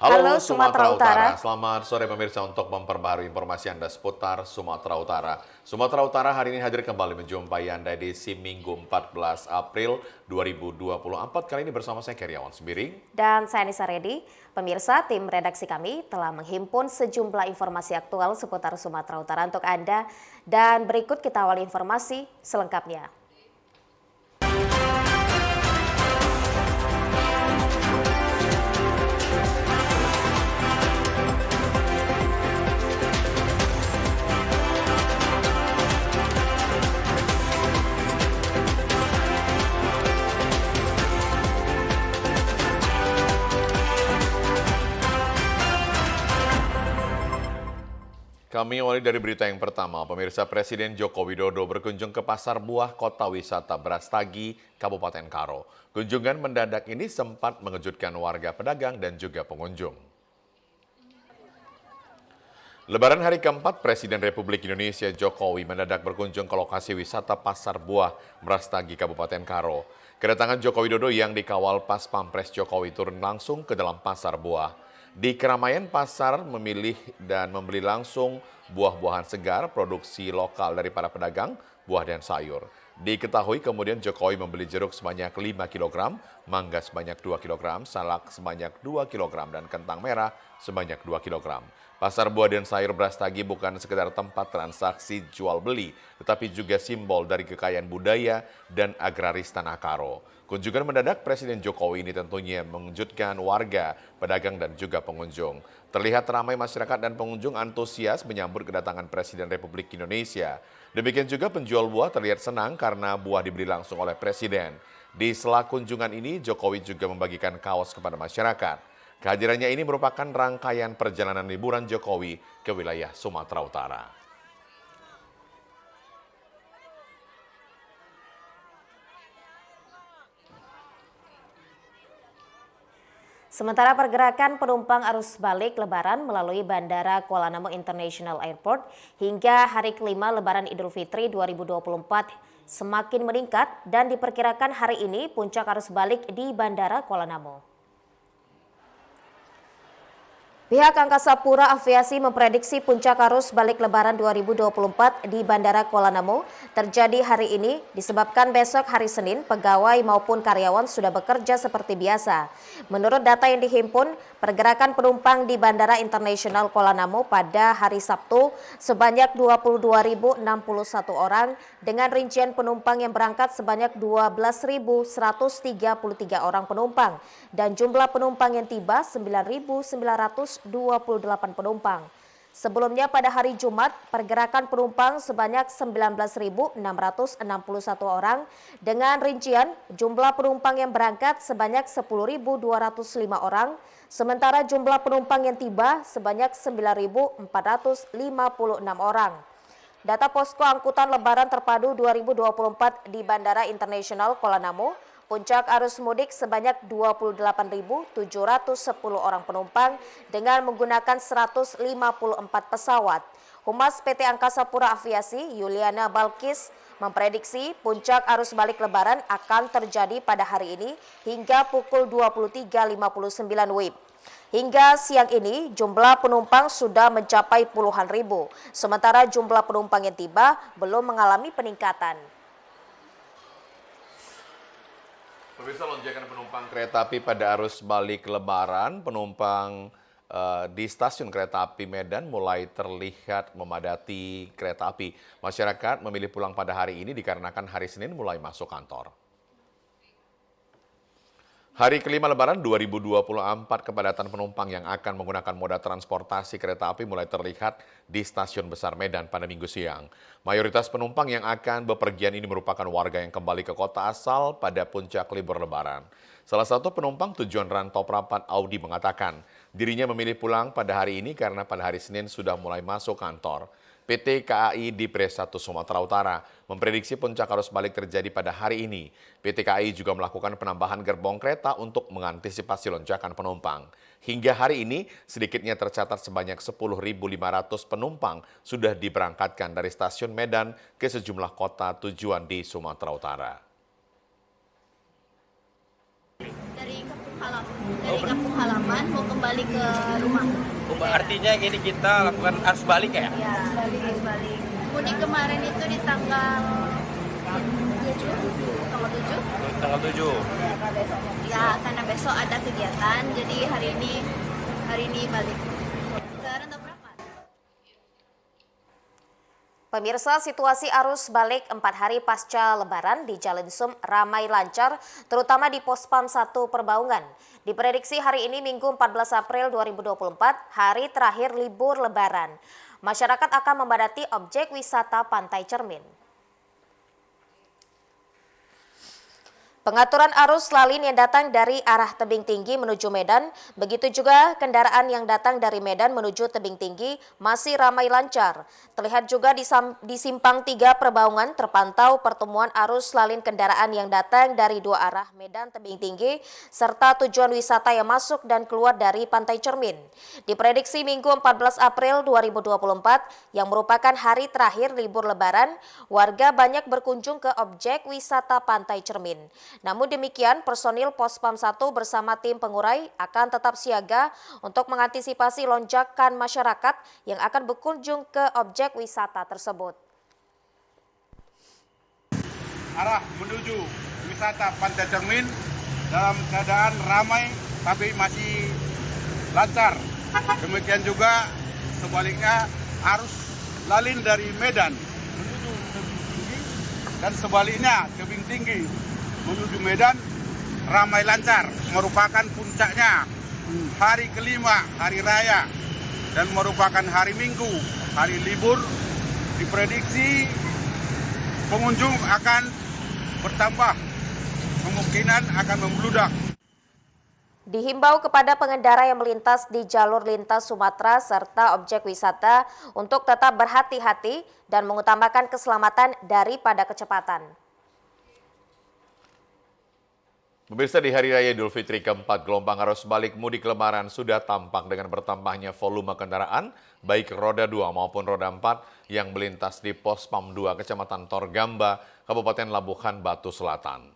Halo Halo Sumatera Sumatera Utara, Utara, selamat sore pemirsa untuk memperbaharui informasi Anda seputar Sumatera Utara. Sumatera Utara hari ini hadir kembali menjumpai Anda di Minggu 14 April 2024. Kali ini bersama saya Keriawan Sembiring. dan saya Nisa Redi. Pemirsa, tim redaksi kami telah menghimpun sejumlah informasi aktual seputar Sumatera Utara untuk Anda. Dan berikut kita awali informasi selengkapnya. Kami awali dari berita yang pertama. Pemirsa, Presiden Joko Widodo berkunjung ke Pasar Buah Kota Wisata Brastagi, Kabupaten Karo. Kunjungan mendadak ini sempat mengejutkan warga pedagang dan juga pengunjung. Lebaran hari keempat, Presiden Republik Indonesia Jokowi mendadak berkunjung ke lokasi wisata Pasar Buah Brastagi, Kabupaten Karo. Kedatangan Joko Widodo yang dikawal Pas Pampres Jokowi turun langsung ke dalam Pasar Buah. Di keramaian pasar memilih dan membeli langsung buah-buahan segar produksi lokal dari para pedagang, buah dan sayur. Diketahui kemudian Jokowi membeli jeruk sebanyak 5 kg, mangga sebanyak 2 kg, salak sebanyak 2 kg, dan kentang merah sebanyak 2 kg. Pasar buah dan sayur Brastagi bukan sekedar tempat transaksi jual beli, tetapi juga simbol dari kekayaan budaya dan agraris Tanah Karo. Kunjungan mendadak Presiden Jokowi ini tentunya mengejutkan warga, pedagang, dan juga pengunjung. Terlihat ramai masyarakat dan pengunjung antusias menyambut kedatangan Presiden Republik Indonesia. Demikian juga penjual buah terlihat senang karena buah dibeli langsung oleh Presiden. Di sela kunjungan ini, Jokowi juga membagikan kaos kepada masyarakat. Kehadirannya ini merupakan rangkaian perjalanan liburan Jokowi ke wilayah Sumatera Utara. Sementara pergerakan penumpang arus balik Lebaran melalui Bandara Kuala Namu International Airport hingga hari kelima Lebaran Idul Fitri 2024 semakin meningkat dan diperkirakan hari ini puncak arus balik di Bandara Kuala Namu. Pihak Angkasa Pura Aviasi memprediksi puncak arus balik Lebaran 2024 di Bandara Kuala Namu terjadi hari ini disebabkan besok hari Senin pegawai maupun karyawan sudah bekerja seperti biasa. Menurut data yang dihimpun, pergerakan penumpang di Bandara Internasional Kuala Namu pada hari Sabtu sebanyak 22.061 orang dengan rincian penumpang yang berangkat sebanyak 12.133 orang penumpang dan jumlah penumpang yang tiba 9.928 penumpang. Sebelumnya pada hari Jumat, pergerakan penumpang sebanyak 19.661 orang dengan rincian jumlah penumpang yang berangkat sebanyak 10.205 orang, sementara jumlah penumpang yang tiba sebanyak 9.456 orang. Data Posko Angkutan Lebaran Terpadu 2024 di Bandara Internasional Kuala Namu, puncak arus mudik sebanyak 28.710 orang penumpang dengan menggunakan 154 pesawat. Humas PT Angkasa Pura Aviasi, Yuliana Balkis, memprediksi puncak arus balik Lebaran akan terjadi pada hari ini hingga pukul 23.59 WIB. Hingga siang ini jumlah penumpang sudah mencapai puluhan ribu, sementara jumlah penumpang yang tiba belum mengalami peningkatan. Pemirsa, lonjakan penumpang kereta api pada arus balik Lebaran, penumpang di stasiun kereta api Medan mulai terlihat memadati kereta api. Masyarakat memilih pulang pada hari ini dikarenakan hari Senin mulai masuk kantor. Hari kelima Lebaran 2024, kepadatan penumpang yang akan menggunakan moda transportasi kereta api mulai terlihat di Stasiun Besar Medan pada Minggu siang. Mayoritas penumpang yang akan bepergian ini merupakan warga yang kembali ke kota asal pada puncak libur Lebaran. Salah satu penumpang tujuan Rantau Prapat, Audi, mengatakan dirinya memilih pulang pada hari ini karena pada hari Senin sudah mulai masuk kantor. PT KAI Dipres 1 Sumatera Utara memprediksi puncak arus balik terjadi pada hari ini. PT KAI juga melakukan penambahan gerbong kereta untuk mengantisipasi lonjakan penumpang. Hingga hari ini, sedikitnya tercatat sebanyak 10.500 penumpang sudah diberangkatkan dari stasiun Medan ke sejumlah kota tujuan di Sumatera Utara. Dari kampung halaman mau ke kembali ke rumah. Artinya ini kita lakukan arus balik ya? Ya, arus balik. Mudik kemarin itu di tanggal 7. Tanggal 7. Ya, karena besok ada kegiatan, jadi hari ini balik. Sekarang berapa? Pemirsa, situasi arus balik 4 hari pasca Lebaran di Jalan Sum ramai lancar, terutama di Pos Pam 1 Perbaungan. Diprediksi hari ini Minggu 14 April 2024, hari terakhir libur Lebaran. Masyarakat akan memadati objek wisata Pantai Cermin. Pengaturan arus lalin yang datang dari arah Tebing Tinggi menuju Medan, begitu juga kendaraan yang datang dari Medan menuju Tebing Tinggi masih ramai lancar. Terlihat juga di Simpang 3 Perbaungan terpantau pertemuan arus lalin kendaraan yang datang dari dua arah Medan Tebing Tinggi serta tujuan wisata yang masuk dan keluar dari Pantai Cermin. Diprediksi Minggu 14 April 2024 yang merupakan hari terakhir libur Lebaran, warga banyak berkunjung ke objek wisata Pantai Cermin. Namun demikian, personil Pos Pam 1 bersama tim pengurai akan tetap siaga untuk mengantisipasi lonjakan masyarakat yang akan berkunjung ke objek wisata tersebut. Arah menuju wisata Pantai Cermin dalam keadaan ramai tapi masih lancar. Demikian juga sebaliknya arus lalin dari Medan menuju Tebing Tinggi dan sebaliknya Tebing Tinggi menuju Medan ramai lancar, merupakan puncaknya hari kelima, hari raya, dan merupakan hari Minggu, hari libur. Diprediksi pengunjung akan bertambah, kemungkinan akan membludak. Dihimbau kepada pengendara yang melintas di jalur lintas Sumatera serta objek wisata untuk tetap berhati-hati dan mengutamakan keselamatan daripada kecepatan. Pemirsa, di Hari Raya Idul Fitri keempat, gelombang arus balik mudik Lebaran sudah tampak dengan bertambahnya volume kendaraan, baik roda 2 maupun roda 4 yang melintas di Pos Pam 2 Kecamatan Torgamba, Kabupaten Labuhan Batu Selatan.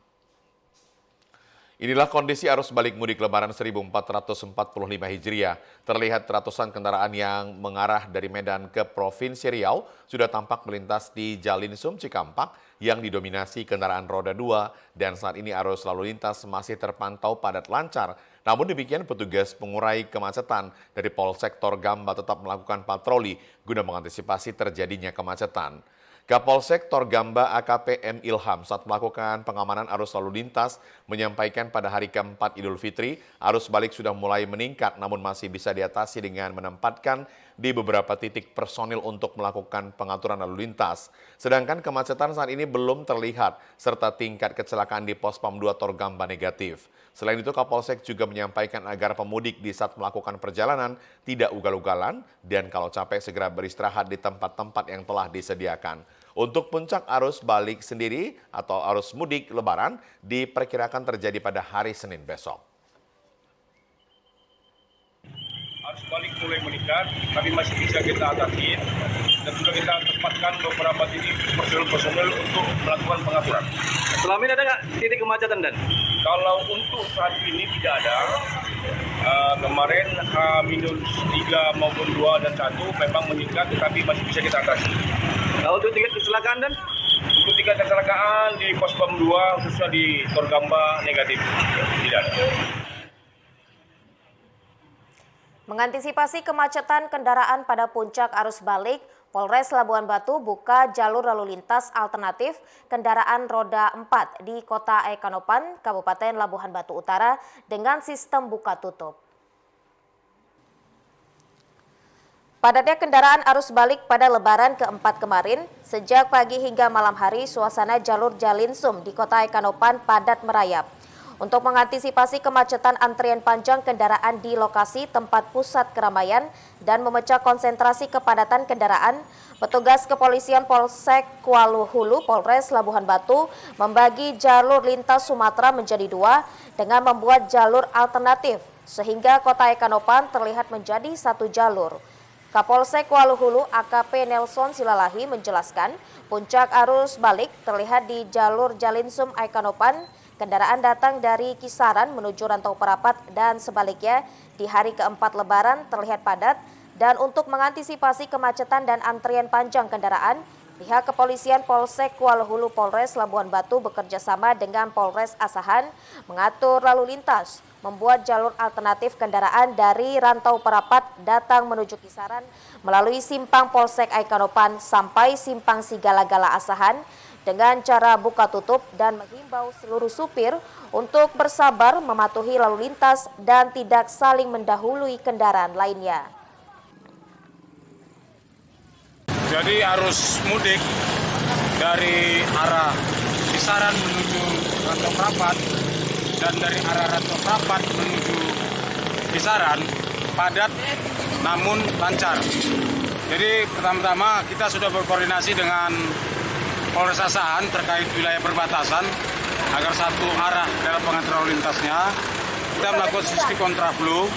Inilah kondisi arus balik mudik Lebaran 1445 Hijriah. Terlihat ratusan kendaraan yang mengarah dari Medan ke Provinsi Riau sudah tampak melintas di Jalin Sum Cikampak yang didominasi kendaraan roda 2 dan saat ini arus lalu lintas masih terpantau padat lancar. Namun demikian, petugas pengurai kemacetan dari Polsek Torgamba tetap melakukan patroli guna mengantisipasi terjadinya kemacetan. Kapolsek Torgamba AKP M. Ilham saat melakukan pengamanan arus lalu lintas menyampaikan pada hari keempat Idul Fitri, arus balik sudah mulai meningkat namun masih bisa diatasi dengan menempatkan di beberapa titik personil untuk melakukan pengaturan lalu lintas. Sedangkan kemacetan saat ini belum terlihat serta tingkat kecelakaan di Pos Pam 2 Torgamba negatif. Selain itu, Kapolsek juga menyampaikan agar pemudik di saat melakukan perjalanan tidak ugal-ugalan dan kalau capek segera beristirahat di tempat-tempat yang telah disediakan. Untuk puncak arus balik sendiri atau arus mudik Lebaran diperkirakan terjadi pada hari Senin besok. Arus balik mulai meningkat, tapi masih bisa kita atasi dan sudah kita tempatkan beberapa titik personil untuk melakukan pengaturan. Selama ini ada nggak titik kemacetan, Dan? Kalau untuk saat ini tidak ada. Kemarin H-3 maupun 2 dan 1 memang meningkat, tetapi masih bisa kita atasi. Kalau untuk tingkat kecelakaan, Dan? Untuk tingkat kecelakaan di Pos Pam 2 khususnya di Torgamba negatif, tidak ada. Mengantisipasi kemacetan kendaraan pada puncak arus balik, Polres Labuhan Batu buka jalur lalu lintas alternatif kendaraan roda 4 di Kota Ekanopan, Kabupaten Labuhan Batu Utara dengan sistem buka tutup. Padatnya kendaraan arus balik pada Lebaran keempat kemarin, sejak pagi hingga malam hari suasana jalur Jalin Sum di Kota Ekanopan padat merayap. Untuk mengantisipasi kemacetan antrian panjang kendaraan di lokasi tempat pusat keramaian dan memecah konsentrasi kepadatan kendaraan, petugas kepolisian Polsek Kuala Hulu Polres Labuhan Batu membagi jalur lintas Sumatera menjadi dua dengan membuat jalur alternatif sehingga Kota Ekanopan terlihat menjadi satu jalur. Kapolsek Kuala Hulu AKP Nelson Silalahi menjelaskan puncak arus balik terlihat di jalur Jalin Sum Ekanopan kendaraan datang dari Kisaran menuju Rantau Perapat dan sebaliknya di hari keempat Lebaran terlihat padat. Dan untuk mengantisipasi kemacetan dan antrian panjang kendaraan, pihak kepolisian Polsek Kuala Hulu Polres Labuhan Batu bekerja sama dengan Polres Asahan mengatur lalu lintas, membuat jalur alternatif kendaraan dari Rantau Perapat datang menuju Kisaran melalui simpang Polsek Aikanopan sampai simpang Sigala-Gala Asahan dengan cara buka tutup dan menghimbau seluruh supir untuk bersabar mematuhi lalu lintas dan tidak saling mendahului kendaraan lainnya. Jadi arus mudik dari arah Kisaran menuju Rantau Perapat dan dari arah Rantau Perapat menuju Kisaran padat namun lancar. Jadi pertama-tama kita sudah berkoordinasi dengan Polres Asahan terkait wilayah perbatasan agar satu arah dalam pengaturan lalu lintasnya. Kita melakukan sistem kontraflow,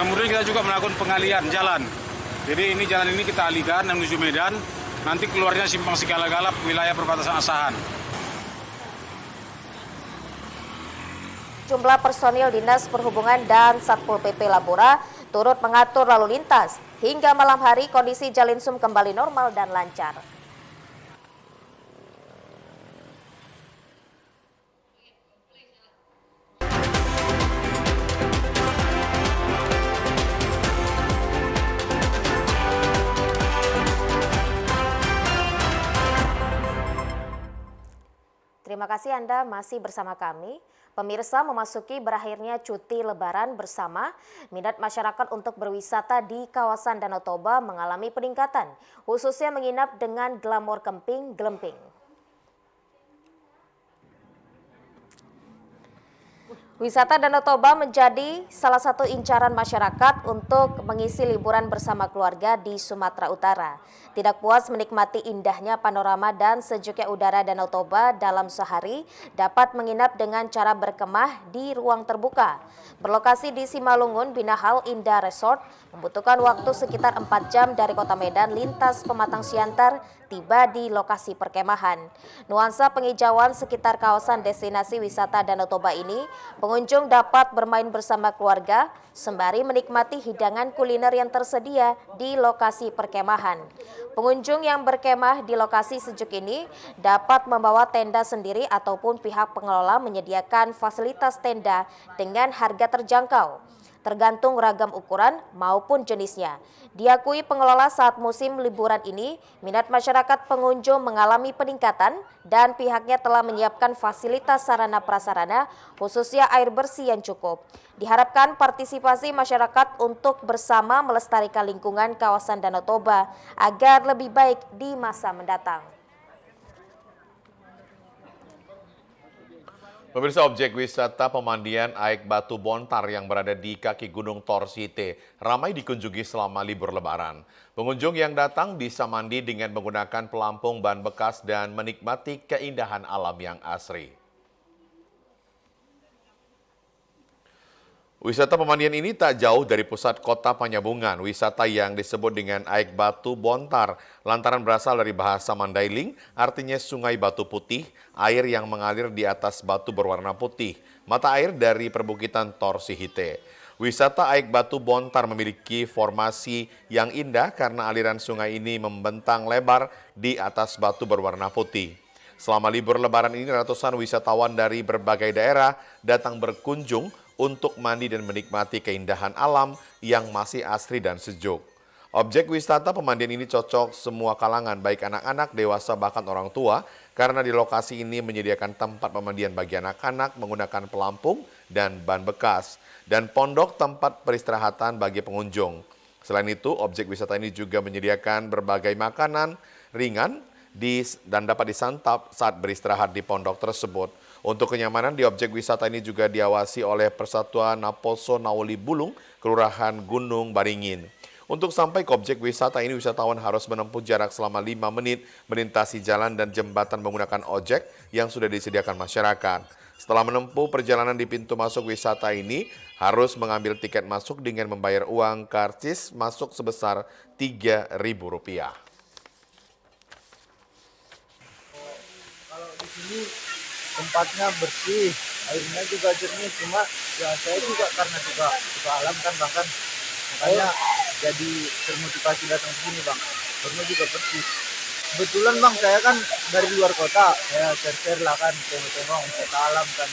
kemudian kita juga melakukan pengalihan jalan. Jadi ini jalan ini kita alihkan menuju Medan, nanti keluarnya simpang Sigala-Gala wilayah perbatasan Asahan. Jumlah personil Dinas Perhubungan dan Satpol PP Labora turut mengatur lalu lintas. Hingga malam hari kondisi Jalinsum kembali normal dan lancar. Terima kasih Anda masih bersama kami. Pemirsa, memasuki berakhirnya cuti Lebaran bersama, minat masyarakat untuk berwisata di kawasan Danau Toba mengalami peningkatan, khususnya menginap dengan glamor kemping-glemping. Wisata Danau Toba menjadi salah satu incaran masyarakat untuk mengisi liburan bersama keluarga di Sumatera Utara. Tidak puas menikmati indahnya panorama dan sejuknya udara Danau Toba dalam sehari, dapat menginap dengan cara berkemah di ruang terbuka. Berlokasi di Simalungun, Binahal Indah Resort membutuhkan waktu sekitar 4 jam dari kota Medan lintas Pematang Siantar tiba di lokasi perkemahan. Nuansa penghijauan sekitar kawasan destinasi wisata Danau Toba ini, pengunjung dapat bermain bersama keluarga sembari menikmati hidangan kuliner yang tersedia di lokasi perkemahan. Pengunjung yang berkemah di lokasi sejuk ini dapat membawa tenda sendiri ataupun pihak pengelola menyediakan fasilitas tenda dengan harga terjangkau, tergantung ragam ukuran maupun jenisnya. Diakui pengelola saat musim liburan ini, minat masyarakat pengunjung mengalami peningkatan dan pihaknya telah menyiapkan fasilitas sarana prasarana, khususnya air bersih yang cukup. Diharapkan partisipasi masyarakat untuk bersama melestarikan lingkungan kawasan Danau Toba agar lebih baik di masa mendatang. Pemirsa, objek wisata pemandian Aek Batu Bontar yang berada di kaki Gunung Torsite ramai dikunjungi selama libur Lebaran. Pengunjung yang datang bisa mandi dengan menggunakan pelampung ban bekas dan menikmati keindahan alam yang asri. Wisata pemandian ini tak jauh dari pusat kota Panyabungan. Wisata yang disebut dengan Aek Batu Bontar lantaran berasal dari bahasa Mandailing, artinya sungai batu putih, air yang mengalir di atas batu berwarna putih, mata air dari perbukitan Torsihite. Wisata Aek Batu Bontar memiliki formasi yang indah karena aliran sungai ini membentang lebar di atas batu berwarna putih. Selama libur Lebaran ini, ratusan wisatawan dari berbagai daerah datang berkunjung untuk mandi dan menikmati keindahan alam yang masih asri dan sejuk. Objek wisata pemandian ini cocok semua kalangan, baik anak-anak, dewasa, bahkan orang tua, karena di lokasi ini menyediakan tempat pemandian bagi anak-anak menggunakan pelampung dan ban bekas, dan pondok tempat peristirahatan bagi pengunjung. Selain itu, objek wisata ini juga menyediakan berbagai makanan ringan dan dapat disantap saat beristirahat di pondok tersebut. Untuk kenyamanan di objek wisata ini juga diawasi oleh Persatuan Naposo Nawoli Bulung, Kelurahan Gunung Baringin. Untuk sampai ke objek wisata ini, wisatawan harus menempuh jarak selama 5 menit melintasi jalan dan jembatan menggunakan ojek yang sudah disediakan masyarakat. Setelah menempuh perjalanan di pintu masuk wisata ini, harus mengambil tiket masuk dengan membayar uang karcis masuk sebesar Rp3.000. Kalau di sini tempatnya bersih, airnya juga jernih. Cuma ya saya juga karena suka alam kan bang kan, makanya jadi termotivasi datang ke sini bang. Airnya juga bersih. Kebetulan bang saya kan dari luar kota, saya share lah kan, tengok-tengok wisata alam kan.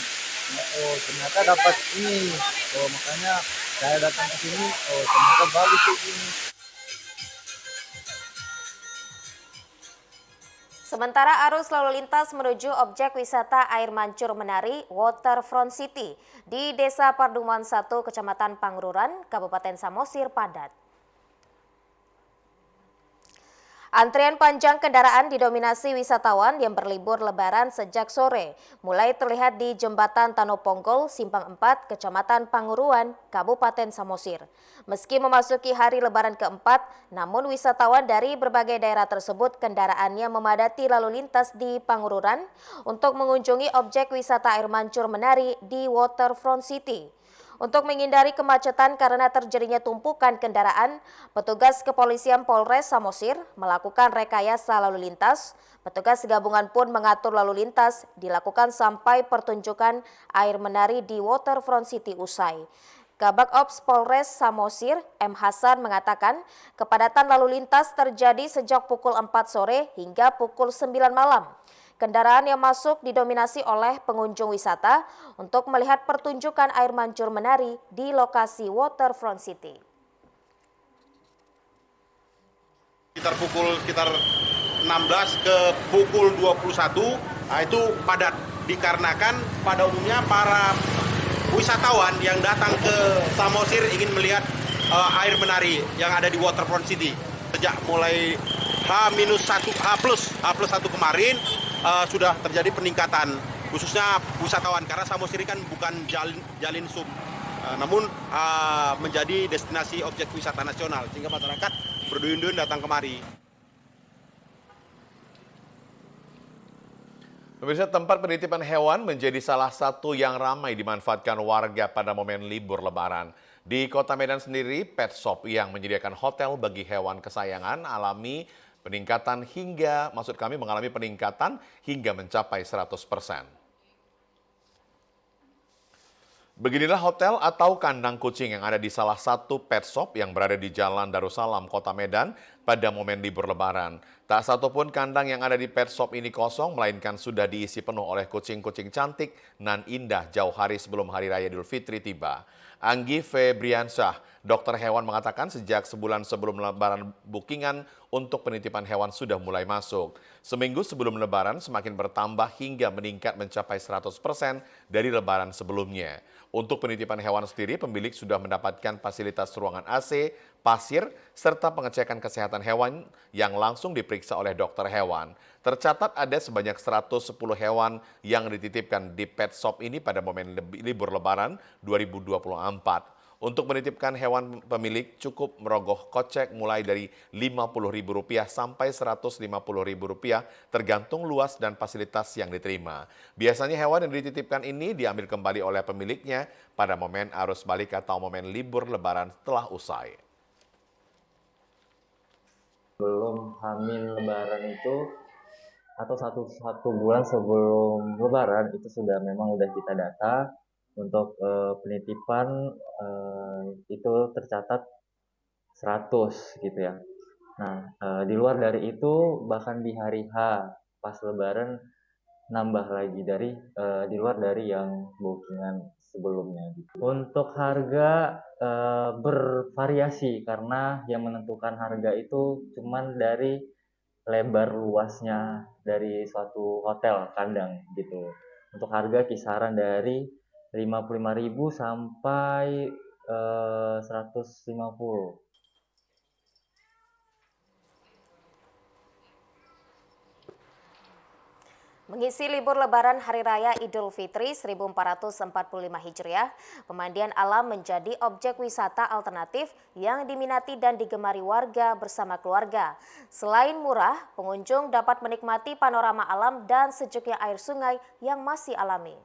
Oh ternyata dapat ini, oh makanya saya datang ke sini. Oh ternyata bagus kayak gini. Sementara arus lalu lintas menuju objek wisata air mancur menari Waterfront City di Desa Parduman 1, Kecamatan Pangururan, Kabupaten Samosir padat. Antrian panjang kendaraan didominasi wisatawan yang berlibur lebaran sejak sore, mulai terlihat di Jembatan Tanoponggol, Simpang 4, Kecamatan Panguruan, Kabupaten Samosir. Meski memasuki hari lebaran keempat, namun wisatawan dari berbagai daerah tersebut kendaraannya memadati lalu lintas di Pangururan untuk mengunjungi objek wisata air mancur menari di Waterfront City. Untuk menghindari kemacetan karena terjadinya tumpukan kendaraan, petugas kepolisian Polres Samosir melakukan rekayasa lalu lintas. Petugas gabungan pun mengatur lalu lintas dilakukan sampai pertunjukan air menari di Waterfront City usai. Kabak Ops Polres Samosir, M. Hasan mengatakan kepadatan lalu lintas terjadi sejak pukul 4 sore hingga pukul 9 malam. Kendaraan yang masuk didominasi oleh pengunjung wisata untuk melihat pertunjukan air mancur menari di lokasi Waterfront City. Sekitar 16 ke pukul 21, nah itu padat dikarenakan pada umumnya para wisatawan yang datang ke Samosir ingin melihat air menari yang ada di Waterfront City. Sejak mulai H+1 kemarin sudah terjadi peningkatan, khususnya wisatawan, karena Samosir kan bukan jalin sum, namun menjadi destinasi objek wisata nasional, sehingga masyarakat berduyun-duyun datang kemari. Pemirsa, tempat penitipan hewan menjadi salah satu yang ramai dimanfaatkan warga pada momen libur lebaran. Di Kota Medan sendiri, pet shop yang menyediakan hotel bagi hewan kesayangan mengalami peningkatan hingga mencapai 100%. Beginilah hotel atau kandang kucing yang ada di salah satu pet shop yang berada di Jalan Darussalam, Kota Medan pada momen libur lebaran. Tak satupun kandang yang ada di pet shop ini kosong, melainkan sudah diisi penuh oleh kucing-kucing cantik nan indah jauh hari sebelum Hari Raya Idul Fitri tiba. Anggi Febriansyah, dokter hewan, mengatakan sejak sebulan sebelum lebaran bookingan untuk penitipan hewan sudah mulai masuk. Seminggu sebelum lebaran semakin bertambah hingga meningkat mencapai 100% dari lebaran sebelumnya. Untuk penitipan hewan sendiri, pemilik sudah mendapatkan fasilitas ruangan AC, pasir, serta pengecekan kesehatan hewan yang langsung diperiksa oleh dokter hewan. Tercatat ada sebanyak 110 hewan yang dititipkan di pet shop ini pada momen libur lebaran 2024. Untuk menitipkan hewan, pemilik cukup merogoh kocek mulai dari Rp50.000 sampai Rp150.000 tergantung luas dan fasilitas yang diterima. Biasanya hewan yang dititipkan ini diambil kembali oleh pemiliknya pada momen arus balik atau momen libur lebaran telah usai. Belum hamil lebaran itu atau satu bulan sebelum lebaran itu sudah memang udah kita data untuk penitipan itu tercatat 100 gitu ya. Nah di luar dari itu bahkan di hari H pas lebaran nambah lagi di luar dari yang bookingan sebelumnya gitu. Untuk harga bervariasi karena yang menentukan harga itu cuman dari lebar luasnya dari suatu hotel kandang gitu. Untuk harga kisaran dari 55.000 sampai 150. Mengisi libur lebaran Hari Raya Idul Fitri 1445 Hijriah, pemandian alam menjadi objek wisata alternatif yang diminati dan digemari warga bersama keluarga. Selain murah, pengunjung dapat menikmati panorama alam dan sejuknya air sungai yang masih alami.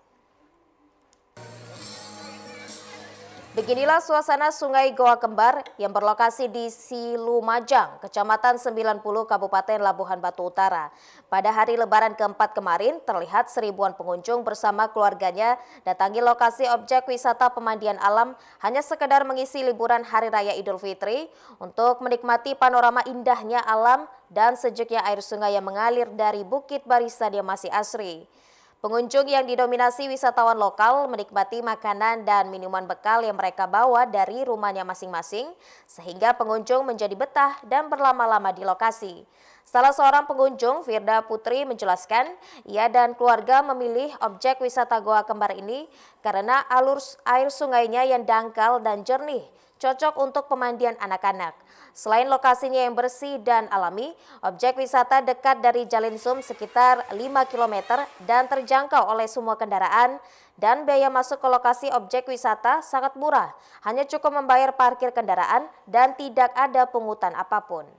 Beginilah suasana Sungai Goa Kembar yang berlokasi di Silumajang, Kecamatan 90, Kabupaten Labuhan Batu Utara. Pada hari Lebaran keempat kemarin, terlihat seribuan pengunjung bersama keluarganya datangi lokasi objek wisata pemandian alam hanya sekedar mengisi liburan Hari Raya Idul Fitri untuk menikmati panorama indahnya alam dan sejuknya air sungai yang mengalir dari Bukit Barisan yang masih asri. Pengunjung yang didominasi wisatawan lokal menikmati makanan dan minuman bekal yang mereka bawa dari rumahnya masing-masing, sehingga pengunjung menjadi betah dan berlama-lama di lokasi. Salah seorang pengunjung, Firda Putri, menjelaskan ia dan keluarga memilih objek wisata Goa Kembar ini karena alur air sungainya yang dangkal dan jernih, cocok untuk pemandian anak-anak. Selain lokasinya yang bersih dan alami, objek wisata dekat dari Jalinsum sekitar 5 km dan terjangkau oleh semua kendaraan, dan biaya masuk ke lokasi objek wisata sangat murah, hanya cukup membayar parkir kendaraan dan tidak ada pungutan apapun.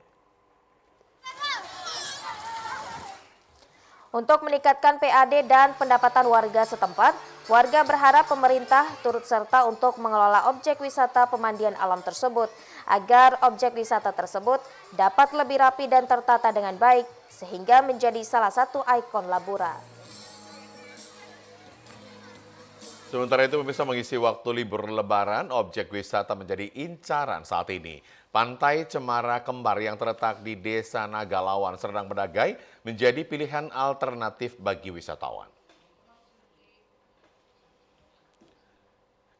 Untuk meningkatkan PAD dan pendapatan warga setempat, warga berharap pemerintah turut serta untuk mengelola objek wisata pemandian alam tersebut agar objek wisata tersebut dapat lebih rapi dan tertata dengan baik sehingga menjadi salah satu ikon Labura. Sementara itu pemirsa, mengisi waktu libur lebaran, objek wisata menjadi incaran saat ini. Pantai Cemara Kembar yang terletak di Desa Nagalawan, Serdang Bedagai menjadi pilihan alternatif bagi wisatawan.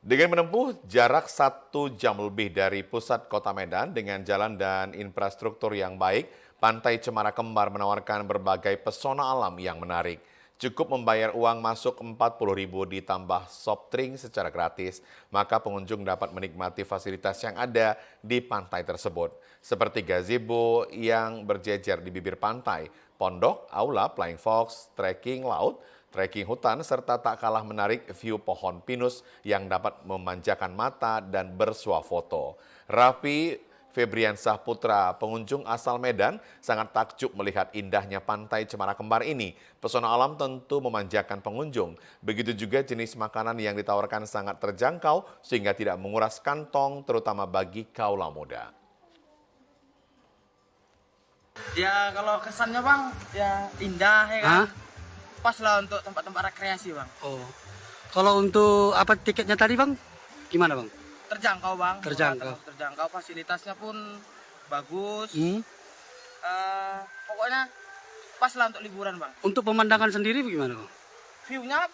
Dengan menempuh jarak 1 jam lebih dari pusat kota Medan dengan jalan dan infrastruktur yang baik, Pantai Cemara Kembar menawarkan berbagai pesona alam yang menarik. Cukup membayar uang masuk Rp40.000 ditambah soft drink secara gratis, maka pengunjung dapat menikmati fasilitas yang ada di pantai tersebut, seperti gazebo yang berjejer di bibir pantai, pondok, aula, flying fox, trekking laut, trekking hutan, serta tak kalah menarik view pohon pinus yang dapat memanjakan mata dan bersuah foto. Raffi Febriansah Putra, pengunjung asal Medan, sangat takjub melihat indahnya Pantai Cemara Kembar ini. Pesona alam tentu memanjakan pengunjung. Begitu juga jenis makanan yang ditawarkan sangat terjangkau sehingga tidak menguras kantong, terutama bagi kaula muda. Ya kalau kesannya Bang, ya indah ya kan. Pas lah untuk tempat-tempat rekreasi Bang. Oh, kalau untuk apa tiketnya tadi Bang? Gimana Bang? Terjangkau Bang. Terjangkau. Terjangkau, fasilitasnya pun bagus. Pokoknya pas lah untuk liburan Bang. Untuk pemandangan sendiri bagaimana Bang? View-nya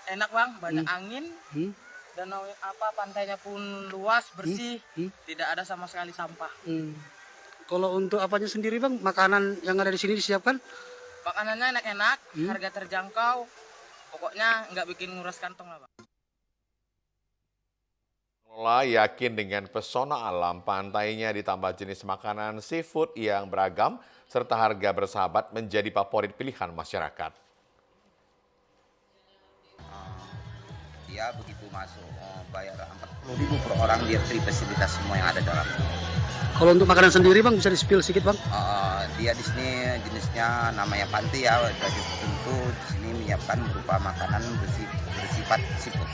enak Bang, banyak angin. Danau pantainya pun luas, bersih, tidak ada sama sekali sampah. Kalau untuk apanya sendiri Bang, makanan yang ada di sini disiapkan? Makanannya enak-enak, harga terjangkau. Pokoknya nggak bikin nguras kantong lah Bang. Pengelola yakin dengan pesona alam pantainya ditambah jenis makanan seafood yang beragam serta harga bersahabat menjadi favorit pilihan masyarakat. Dia begitu masuk bayar Rp40.000 per orang, dia free fasilitas semua yang ada dalam. Kalau untuk makanan sendiri Bang, bisa di-spill sedikit Bang? Dia di sini jenisnya namanya pantai ya, jadi tentu di sini menyiapkan berupa makanan bersifat seafood.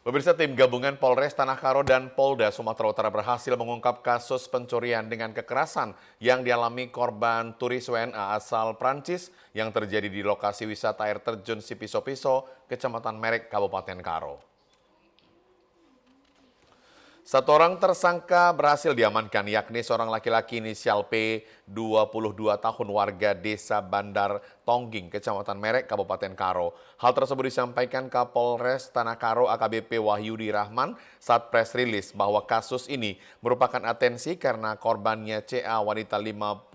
Pemirsa, tim gabungan Polres Tanah Karo dan Polda Sumatera Utara berhasil mengungkap kasus pencurian dengan kekerasan yang dialami korban turis WNA asal Prancis yang terjadi di lokasi wisata air terjun Sipiso-Piso, Kecamatan Merek, Kabupaten Karo. Satu orang tersangka berhasil diamankan, yakni seorang laki-laki inisial P, 22 tahun, warga desa Bandar Tongging, Kecamatan Merek, Kabupaten Karo. Hal tersebut disampaikan Kapolres Tanah Karo AKBP Wahyudi Rahman saat press rilis bahwa kasus ini merupakan atensi karena korbannya CA, wanita 52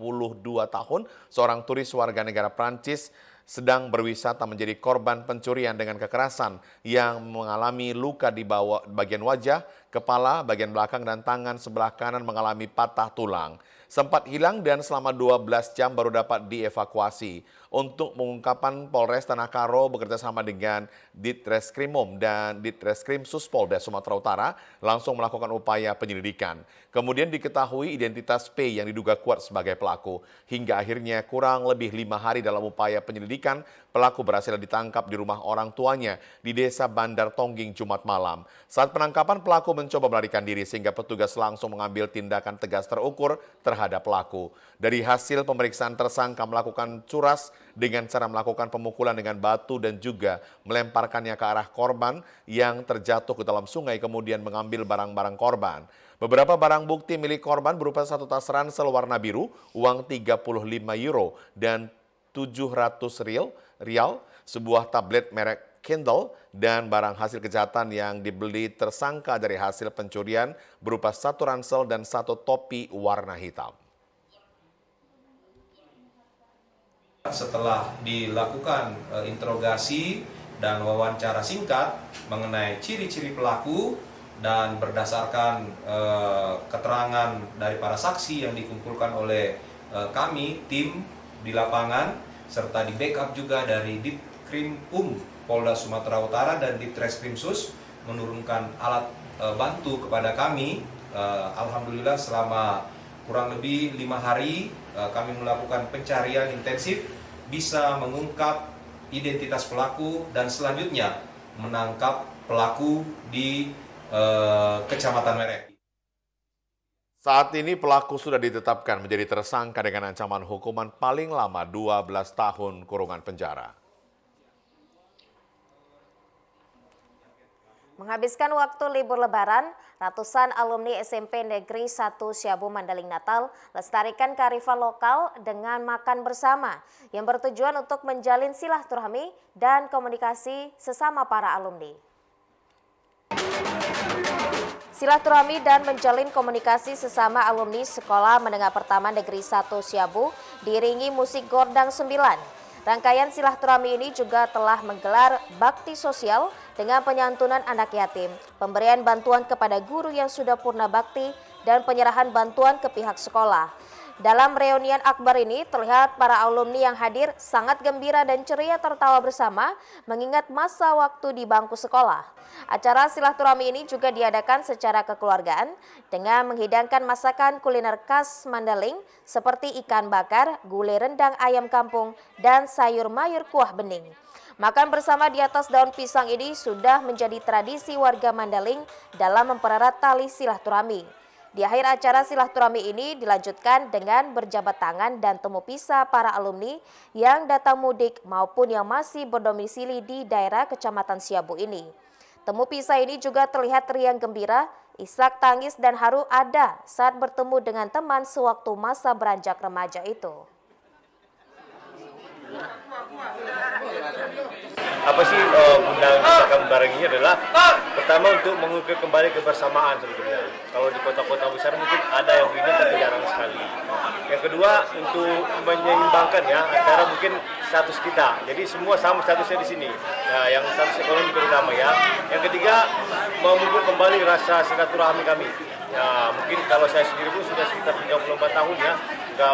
tahun, seorang turis warga negara Prancis, sedang berwisata menjadi korban pencurian dengan kekerasan yang mengalami luka di bagian wajah, kepala, bagian belakang, dan tangan sebelah kanan mengalami patah tulang. Sempat hilang dan selama 12 jam baru dapat dievakuasi. Untuk pengungkapan, Polres Tanah Karo bekerjasama dengan Ditreskrimum dan Ditreskrimsus Polda Sumatera Utara langsung melakukan upaya penyelidikan. Kemudian diketahui identitas P yang diduga kuat sebagai pelaku. Hingga akhirnya kurang lebih 5 hari dalam upaya penyelidikan, pelaku berhasil ditangkap di rumah orang tuanya di Desa Bandar Tongging Jumat malam. Saat penangkapan, pelaku mencoba melarikan diri sehingga petugas langsung mengambil tindakan tegas terukur terhadap pelaku. Dari hasil pemeriksaan, tersangka melakukan curas dengan cara melakukan pemukulan dengan batu dan juga melemparkannya ke arah korban yang terjatuh ke dalam sungai, kemudian mengambil barang-barang korban. Beberapa barang bukti milik korban berupa satu tas ransel warna biru, uang 35 euro dan 700 rial, sebuah tablet merek Kindle, dan barang hasil kejahatan yang dibeli tersangka dari hasil pencurian berupa satu ransel dan satu topi warna hitam. Setelah dilakukan interogasi dan wawancara singkat mengenai ciri-ciri pelaku dan berdasarkan keterangan dari para saksi yang dikumpulkan oleh kami, tim di lapangan, serta di backup juga dari Ditkrimum Polda Sumatera Utara dan Ditreskrimsus menurunkan alat bantu kepada kami. Alhamdulillah selama kurang lebih 5 hari kami melakukan pencarian intensif, bisa mengungkap identitas pelaku dan selanjutnya menangkap pelaku di Kecamatan Merek. Saat ini pelaku sudah ditetapkan menjadi tersangka dengan ancaman hukuman paling lama 12 tahun kurungan penjara. Menghabiskan waktu libur lebaran, ratusan alumni SMP Negeri 1 Siabu Mandeling Natal lestarikan kearifan lokal dengan makan bersama yang bertujuan untuk menjalin silaturahmi dan komunikasi sesama para alumni. Silaturahmi dan menjalin komunikasi sesama alumni Sekolah Menengah Pertama Negeri 1 Siabu diiringi musik Gordang 9. Rangkaian silaturahmi ini juga telah menggelar bakti sosial dengan penyantunan anak yatim, pemberian bantuan kepada guru yang sudah purna bakti, dan penyerahan bantuan ke pihak sekolah. Dalam reunian akbar ini terlihat para alumni yang hadir sangat gembira dan ceria tertawa bersama mengingat masa waktu di bangku sekolah. Acara silaturahmi ini juga diadakan secara kekeluargaan dengan menghidangkan masakan kuliner khas Mandeling seperti ikan bakar, gulai rendang ayam kampung, dan sayur mayur kuah bening. Makan bersama di atas daun pisang ini sudah menjadi tradisi warga Mandeling dalam mempererat tali silaturahmi. Di akhir acara silaturahmi ini dilanjutkan dengan berjabat tangan dan temu pisah para alumni yang datang mudik maupun yang masih berdomisili di daerah Kecamatan Siabu ini. Temu pisah ini juga terlihat riang gembira, isak tangis dan haru ada saat bertemu dengan teman sewaktu masa beranjak remaja itu. Apa sih undang kita bareng ini adalah pertama untuk mengukir kembali kebersamaan sebetulnya. Kalau di kota-kota besar mungkin ada yang begini tapi jarang sekali. Yang kedua untuk menyeimbangkan ya antara mungkin status kita. Jadi semua sama statusnya di sini. Nah, yang status ekonomi terutama ya. Yang ketiga memupuk kembali rasa silaturahmi kami. Ya, mungkin kalau saya sendiri pun sudah sekitar 34 tahun ya ke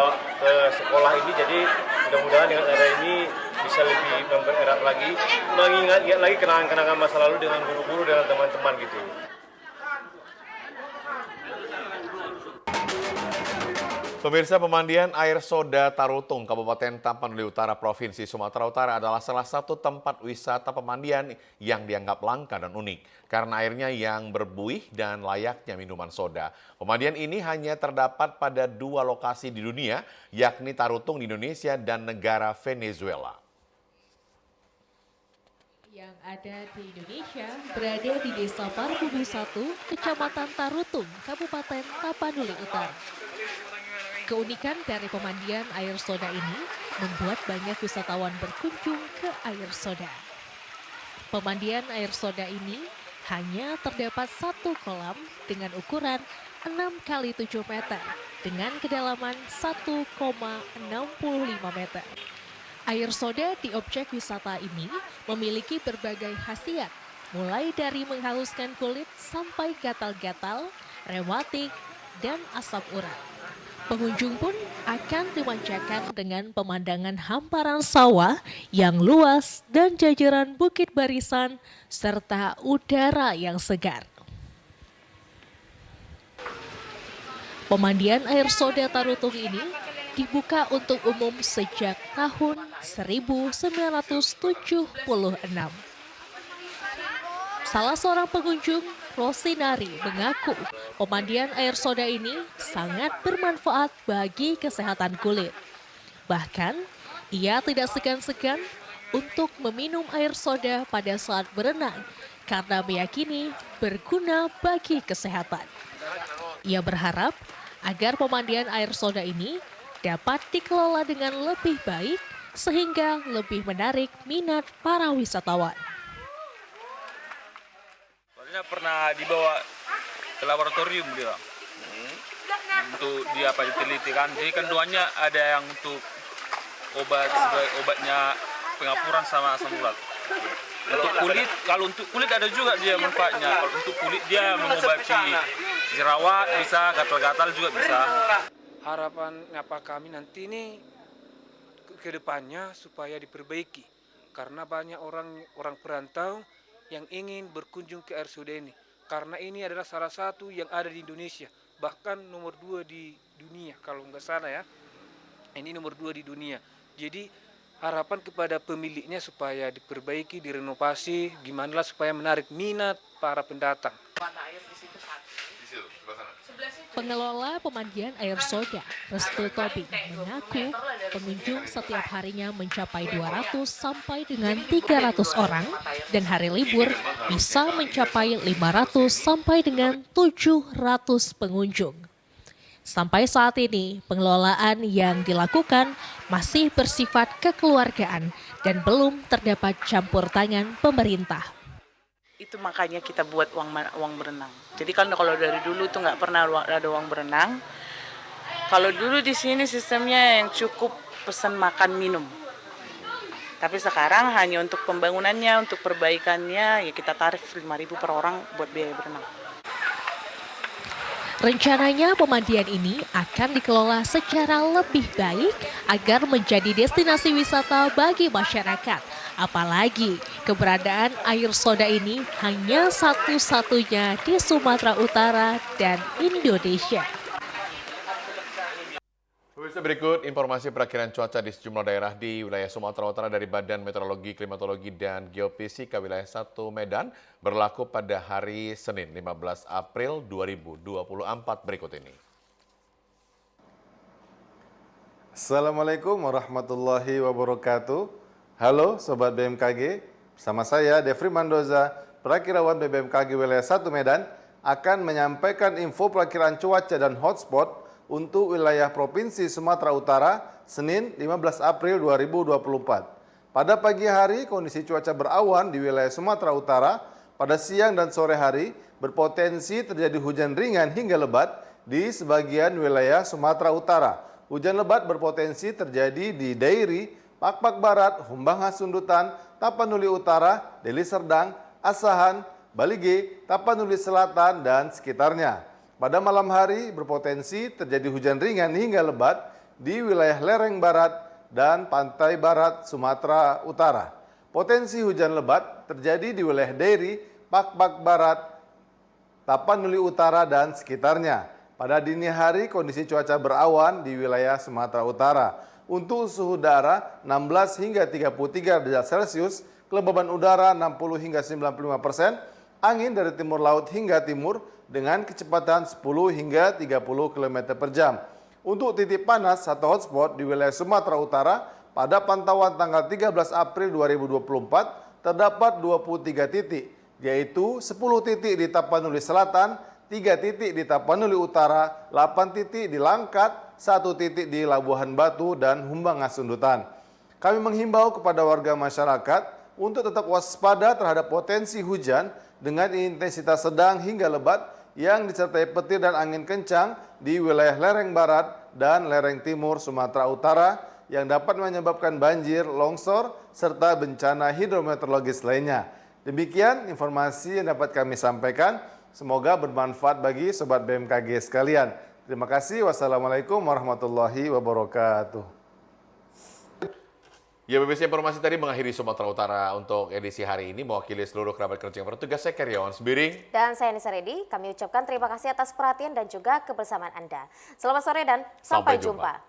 sekolah ini, jadi mudah-mudahan dengan ada ini bisa lebih mempererat lagi, mengingat lagi kenangan-kenangan masa lalu dengan guru-guru dan teman-teman gitu. Pemirsa, pemandian air soda Tarutung, Kabupaten Tapanuli Utara, Provinsi Sumatera Utara adalah salah satu tempat wisata pemandian yang dianggap langka dan unik karena airnya yang berbuih dan layaknya minuman soda. Pemandian ini hanya terdapat pada 2 lokasi di dunia, yakni Tarutung di Indonesia dan negara Venezuela. Yang ada di Indonesia berada di Desa Parubumi 1, Kecamatan Tarutung, Kabupaten Tapanuli Utara. Keunikan dari pemandian air soda ini membuat banyak wisatawan berkunjung ke air soda. Pemandian air soda ini hanya terdapat 1 kolam dengan ukuran 6 x 7 meter dengan kedalaman 1,65 meter. Air soda di objek wisata ini memiliki berbagai khasiat, mulai dari menghaluskan kulit sampai gatal-gatal, rematik, dan asam urat. Pengunjung pun akan dimanjakan dengan pemandangan hamparan sawah yang luas dan jajaran bukit barisan serta udara yang segar. Pemandian air soda Tarutung ini dibuka untuk umum sejak tahun 1976. Salah seorang pengunjung, Rosinari, mengaku pemandian air soda ini sangat bermanfaat bagi kesehatan kulit. Bahkan, ia tidak segan-segan untuk meminum air soda pada saat berenang karena meyakini berguna bagi kesehatan. Ia berharap agar pemandian air soda ini dapat dikelola dengan lebih baik sehingga lebih menarik minat para wisatawan. Pernah dibawa ke laboratorium dia untuk dia diteliti kan. Jadi kandungannya ada yang untuk obatnya pengapuran sama asam urat. Untuk kulit, kalau untuk kulit ada juga dia manfaatnya. Kalau untuk kulit dia mengobati jerawat bisa, gatal-gatal juga bisa. Harapan apa kami nanti ini ke depannya supaya diperbaiki karena banyak orang perantau yang ingin berkunjung ke RSUD ini karena ini adalah salah satu yang ada di Indonesia, bahkan nomor 2 di dunia kalau nggak salah ya, ini nomor 2 di dunia. Jadi harapan kepada pemiliknya supaya diperbaiki, direnovasi, gimana lah supaya menarik minat para pendatang. Pengelola pemandian air soda, Restu Tobing, mengaku pengunjung setiap harinya mencapai 200 sampai dengan 300 orang dan hari libur bisa mencapai 500 sampai dengan 700 pengunjung. Sampai saat ini, pengelolaan yang dilakukan masih bersifat kekeluargaan dan belum terdapat campur tangan pemerintah. Itu makanya kita buat uang berenang. Jadi kan kalau dari dulu tuh nggak pernah ada uang berenang. Kalau dulu di sini sistemnya yang cukup pesan makan minum. Tapi sekarang hanya untuk pembangunannya, untuk perbaikannya ya kita tarif 5.000 per orang buat biaya berenang. Rencananya pemandian ini akan dikelola secara lebih baik agar menjadi destinasi wisata bagi masyarakat. Apalagi keberadaan air soda ini hanya satu-satunya di Sumatera Utara dan Indonesia. Pemirsa, berikut informasi perakiran cuaca di sejumlah daerah di wilayah Sumatera Utara dari Badan Meteorologi, Klimatologi, dan Geofisika wilayah 1 Medan berlaku pada hari Senin 15 April 2024 berikut ini. Assalamualaikum warahmatullahi wabarakatuh. Halo Sobat BMKG, bersama saya Devri Mandoza, perakirawan BBMKG wilayah 1 Medan akan menyampaikan info perakiraan cuaca dan hotspot untuk wilayah Provinsi Sumatera Utara Senin 15 April 2024. Pada pagi hari kondisi cuaca berawan di wilayah Sumatera Utara, pada siang dan sore hari berpotensi terjadi hujan ringan hingga lebat di sebagian wilayah Sumatera Utara. Hujan lebat berpotensi terjadi di Dairi, Pakpak Barat, Humbangas Sundutan, Tapanuli Utara, Deli Serdang, Asahan, Balige, Tapanuli Selatan, dan sekitarnya. Pada malam hari berpotensi terjadi hujan ringan hingga lebat di wilayah lereng barat dan pantai barat Sumatera Utara. Potensi hujan lebat terjadi di wilayah Dairi, Pakpak Barat, Tapanuli Utara, dan sekitarnya. Pada dini hari kondisi cuaca berawan di wilayah Sumatera Utara. Untuk suhu udara 16 hingga 33 derajat Celcius, kelembaban udara 60 hingga 95%, angin dari timur laut hingga timur dengan kecepatan 10 hingga 30 km per jam. Untuk titik panas atau hotspot di wilayah Sumatera Utara, pada pantauan tanggal 13 April 2024 terdapat 23 titik, yaitu 10 titik di Tapanuli Selatan, 3 titik di Tapanuli Utara, 8 titik di Langkat, 1 titik di Labuhan Batu, dan Humbangas Sundutan. Kami menghimbau kepada warga masyarakat untuk tetap waspada terhadap potensi hujan dengan intensitas sedang hingga lebat yang disertai petir dan angin kencang di wilayah lereng barat dan lereng timur Sumatera Utara yang dapat menyebabkan banjir, longsor, serta bencana hidrometeorologis lainnya. Demikian informasi yang dapat kami sampaikan. Semoga bermanfaat bagi Sobat BMKG sekalian. Terima kasih. Wassalamualaikum warahmatullahi wabarakatuh. Ya, BBC Informasi tadi mengakhiri Sumatera Utara untuk edisi hari ini. Mewakili seluruh kerabat kerja yang bertugas, saya Karyawan Sembiring. Dan saya Nisa Redi, kami ucapkan terima kasih atas perhatian dan juga kebersamaan Anda. Selamat sore dan sampai jumpa.